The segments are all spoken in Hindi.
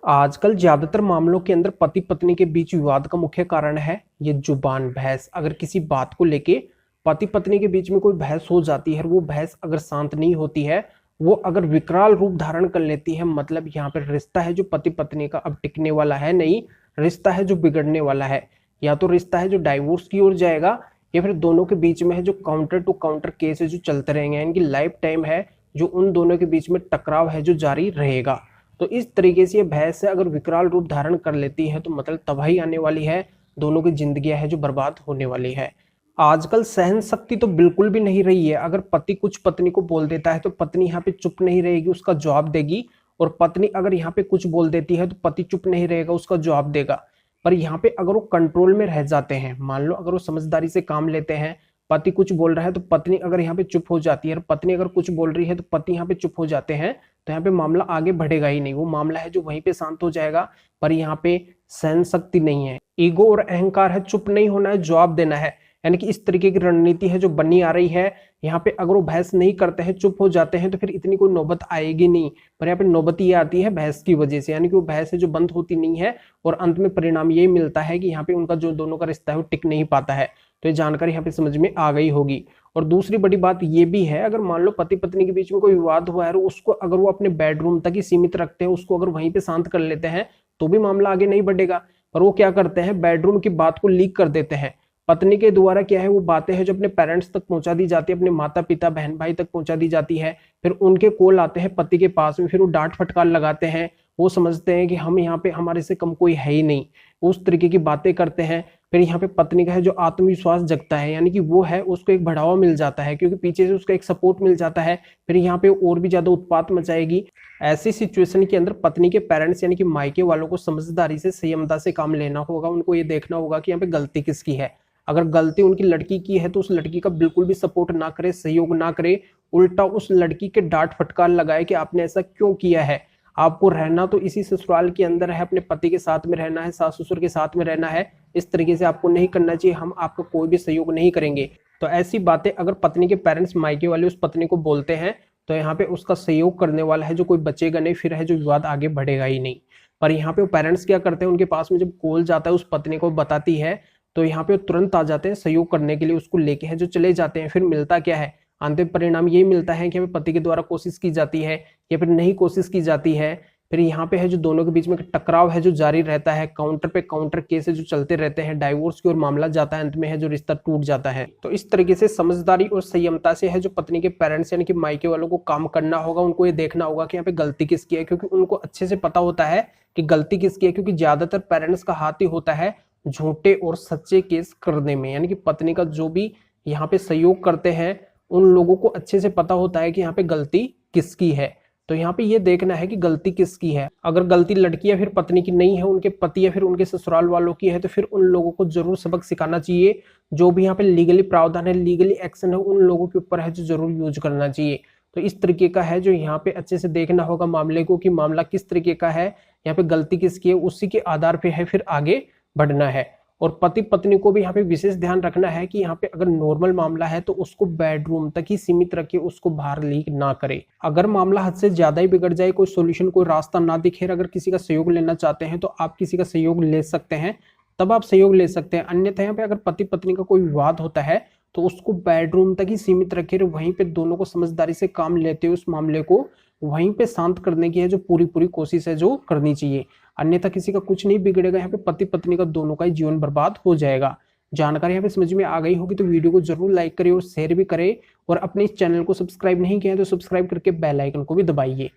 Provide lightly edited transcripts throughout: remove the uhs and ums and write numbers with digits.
आजकल ज्यादातर मामलों के अंदर पति पत्नी के बीच विवाद का मुख्य कारण है ये जुबान बहस। अगर किसी बात को लेके पति पत्नी के बीच में कोई बहस हो जाती है, वो बहस अगर शांत नहीं होती है, वो अगर विकराल रूप धारण कर लेती है, मतलब यहाँ पर रिश्ता है जो पति पत्नी का अब टिकने वाला है नहीं, रिश्ता है जो बिगड़ने वाला है। या तो रिश्ता है जो डाइवोर्स की ओर जाएगा, या फिर दोनों के बीच में है जो काउंटर टू काउंटर केस है जो चलते रहेंगे, इनकी लाइफ टाइम है जो उन दोनों के बीच में टकराव है जो जारी रहेगा। तो इस तरीके से ये बहस है अगर विकराल रूप धारण कर लेती है तो मतलब तबाही आने वाली है, दोनों की जिंदगियां है जो बर्बाद होने वाली है। आजकल सहन शक्ति तो बिल्कुल भी नहीं रही है। अगर पति कुछ पत्नी को बोल देता है तो पत्नी यहाँ पे चुप नहीं रहेगी, उसका जवाब देगी। और पत्नी अगर यहाँ पे कुछ बोल देती है तो पति चुप नहीं रहेगा, उसका जवाब देगा। पर यहाँ पे अगर वो कंट्रोल में रह जाते हैं, मान लो अगर वो समझदारी से काम लेते हैं, पति कुछ बोल रहा है तो पत्नी अगर यहाँ पे चुप हो जाती है, और पत्नी अगर कुछ बोल रही है तो पति यहाँ पे चुप हो जाते हैं, तो यहाँ पे मामला आगे बढ़ेगा ही नहीं। वो मामला है जो वहीं पे शांत हो जाएगा। पर यहाँ पे सहन शक्ति नहीं है, ईगो और अहंकार है, चुप नहीं होना है, जवाब देना है। यानी कि इस तरीके की रणनीति है जो बनी आ रही है। यहाँ पे अगर वो बहस नहीं करते हैं, चुप हो जाते हैं, तो फिर इतनी कोई नौबत आएगी नहीं। पर यहाँ पे नौबत ये आती है बहस की वजह से, यानी कि वो बहस है जो बंद होती नहीं है, और अंत में परिणाम ये मिलता है कि यहाँ पे उनका जो दोनों का रिश्ता है वो टिक नहीं पाता है। तो ये जानकारी यहाँ पे समझ में आ गई होगी। और दूसरी बड़ी बात ये भी है, अगर मान लो पति पत्नी के बीच में कोई विवाद हुआ है, उसको अगर वो अपने बेडरूम तक ही सीमित रखते हैं, उसको अगर वहीं पे शांत कर लेते हैं, तो भी मामला आगे नहीं बढ़ेगा। पर वो क्या करते हैं, बेडरूम की बात को लीक कर देते हैं। पत्नी के द्वारा क्या है, वो बातें हैं जो अपने पेरेंट्स तक पहुंचा दी जाती है, अपने माता पिता बहन भाई तक पहुंचा दी जाती है। फिर उनके कॉल आते हैं पति के पास में, फिर वो डांट फटकार लगाते हैं। वो समझते हैं कि हम यहाँ पे हमारे से कम कोई है ही नहीं, उस तरीके की बातें करते हैं। फिर यहाँ पे पत्नी का है जो आत्मविश्वास जगता है, यानी कि वो है उसको एक बढ़ावा मिल जाता है, क्योंकि पीछे से उसका एक सपोर्ट मिल जाता है। फिर यहाँ पे और भी ज्यादा उत्पात मचाएगी। ऐसी सिचुएशन के अंदर पत्नी के पेरेंट्स यानी कि मायके वालों को समझदारी से संयमता से काम लेना होगा। उनको ये देखना होगा कि यहाँ पे गलती किसकी है। अगर गलती उनकी लड़की की है तो उस लड़की का बिल्कुल भी सपोर्ट ना करे, सहयोग ना करे, उल्टा उस लड़की के डांट फटकार लगाए कि आपने ऐसा क्यों किया है। आपको रहना तो इसी ससुराल के अंदर है, अपने पति के साथ में रहना है, सास ससुर के साथ में रहना है, इस तरीके से आपको नहीं करना चाहिए, हम आपका कोई भी सहयोग नहीं करेंगे। तो ऐसी बातें अगर पत्नी के पेरेंट्स मायके वाले उस पत्नी को बोलते हैं, तो यहाँ पे उसका सहयोग करने वाला है जो कोई बचेगा नहीं, फिर है जो विवाद आगे बढ़ेगा ही नहीं। पर यहाँ पे वो पेरेंट्स क्या करते हैं, उनके पास में जब कॉल जाता है उस पत्नी को बताती है, तो यहाँ पे तुरंत आ जाते हैं सहयोग करने के लिए, उसको लेके है जो चले जाते हैं। फिर मिलता क्या है, अंतिम परिणाम ये मिलता है कि पति के द्वारा कोशिश की जाती है या फिर नहीं कोशिश की जाती है। फिर यहाँ पे है जो दोनों के बीच में टकराव है जो जारी रहता है, काउंटर पे काउंटर केस है जो चलते रहते हैं, डाइवोर्स की ओर मामला जाता है, अंत में है जो रिश्ता टूट जाता है। तो इस तरीके से समझदारी और संयमता से है जो पत्नी के पेरेंट्स यानी कि मायके वालों को काम करना होगा। उनको ये देखना होगा कि यहाँ पे गलती किसकी है, क्योंकि उनको अच्छे से पता होता है कि गलती किसकी है। क्योंकि ज्यादातर पेरेंट्स का हाथ ही होता है झूठे और सच्चे केस करने में, यानी कि पत्नी का जो भी यहाँ पे सहयोग करते हैं उन लोगों को अच्छे से पता होता है कि यहाँ पे गलती किसकी है। तो यहाँ पे ये देखना है कि गलती किसकी है। अगर गलती लड़की या फिर पत्नी की नहीं है, उनके पति या फिर उनके ससुराल वालों की है, तो फिर उन लोगों को जरूर सबक सिखाना चाहिए। जो भी यहाँ पे लीगली प्रावधान है, लीगली एक्शन है, उन लोगों के ऊपर है जो जरूर यूज करना चाहिए। तो इस तरीके का है जो यहाँ पे अच्छे से देखना होगा मामले को कि मामला किस तरीके का है, यहाँ पे गलती किसकी है, उसी के आधार पे है फिर आगे बढ़ना है। और पति पत्नी को भी यहाँ पे विशेष ध्यान रखना है कि यहाँ पे अगर नॉर्मल मामला है तो उसको बेडरूम तक ही सीमित रखे, उसको बाहर लीक ना करे। अगर मामला हद से ज्यादा ही बिगड़ जाए, कोई सोल्यूशन कोई रास्ता ना दिखे, अगर किसी का सहयोग लेना चाहते हैं तो आप किसी का सहयोग ले सकते हैं, तब आप सहयोग ले सकते हैं। अन्यथा यहाँ पे अगर पति पत्नी का कोई विवाद होता है तो उसको बेडरूम तक ही सीमित रखे, वहीं पे दोनों को समझदारी से काम लेते हुए उस मामले को वहीं पे शांत करने की है जो पूरी कोशिश है जो करनी चाहिए। अन्यथा किसी का कुछ नहीं बिगड़ेगा, यहाँ पे पति पत्नी का दोनों का ही जीवन बर्बाद हो जाएगा। जानकारी यहाँ पे समझ में आ गई होगी तो वीडियो को जरूर लाइक करें और शेयर भी करें, और अपने इस चैनल को सब्सक्राइब नहीं किया है तो सब्सक्राइब करके बेल आइकन को भी दबाइए।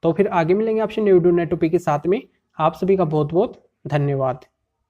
तो फिर आगे मिलेंगे आपसे नए वीडियो नए टॉपिक के साथ में। आप सभी का बहुत बहुत धन्यवाद।